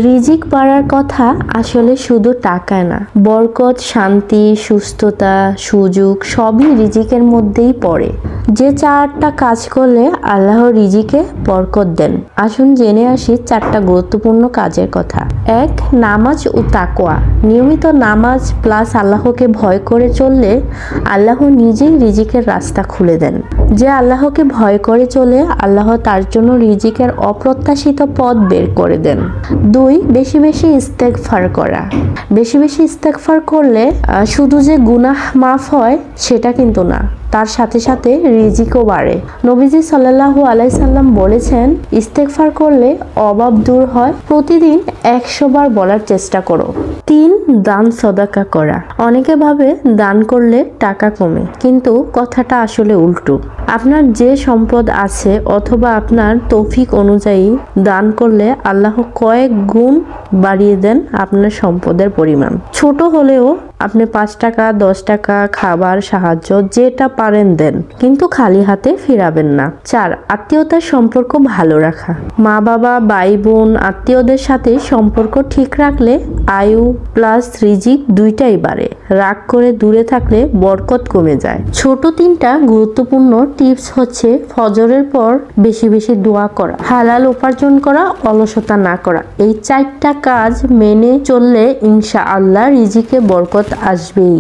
রিজিক বাড়ার কথা আসলে শুধু টাকায় না, বরকত, শান্তি, সুস্থতা, সুযোগ সবই রিজিকের মধ্যেই পড়ে। যে 4টা কাজ করলে আল্লাহ রিজিকে বরকত দেন। আসুন জেনে আসি 4টা গুরুত্বপূর্ণ কাজের কথা। 1. নামাজ ও তাকওয়া। নিয়মিত নামাজ প্লাস আল্লাহকে ভয় করে চললে আল্লাহ নিজেই রিজিকের রাস্তা খুলে দেন। যে আল্লাহকে ভয় করে চলে আল্লাহ তার জন্য রিজিকের অপ্রত্যাশিত পথ বের করে দেন। 2. বেশি বেশি ইস্তেগফার করা। বেশি বেশি ইস্তেগফার করলে শুধু যে গুনাহ মাফ হয় সেটা কিন্তু না, তার সাথে সাথে রিজিকও বাড়ে। নবীজি সাল্লাল্লাহু আলাইহি সাল্লাম বলেছেন, ইস্তেগফার করলে অভাব দূর হয়। প্রতিদিন 100 বার বলার চেষ্টা করো। 3. দান সদাকা করা। অনেকে ভাবে দান করলে টাকা কমে, কিন্তু কথাটা আসলে উল্টো। আপনার যে সম্পদ আছে অথবা আপনার তৌফিক অনুযায়ী দান করলে আল্লাহ কয়েক গুণ বাড়িয়ে দেন আপনার সম্পদের পরিমাণ। ছোট হলেও আপনি 5 টাকা, 10 টাকা, খাবার, সাহায্য যেটা পারেন দেন, কিন্তু খালি হাতে ফিরাবেন না। 4. আত্মীয়তার সম্পর্ক ভালো রাখা। মা বাবা, ভাই বোন, আত্মীয়দের সাথে সম্পর্ক ঠিক রাখলে আয়ু প্লাস রিজিক দুইটাই বাড়ে। রাগ করে দূরে থাকলে বরকত কমে যায়। ছোট 3টা গুরুত্বপূর্ণ টিপস হচ্ছে: ফজরের পর বেশি বেশি দোয়া করা, হালাল উপার্জন করা, অলসতা না করা। এই 4টা কাজ মেনে চললে ইনশাআল্লাহ রিজিকে বরকত আসবেই।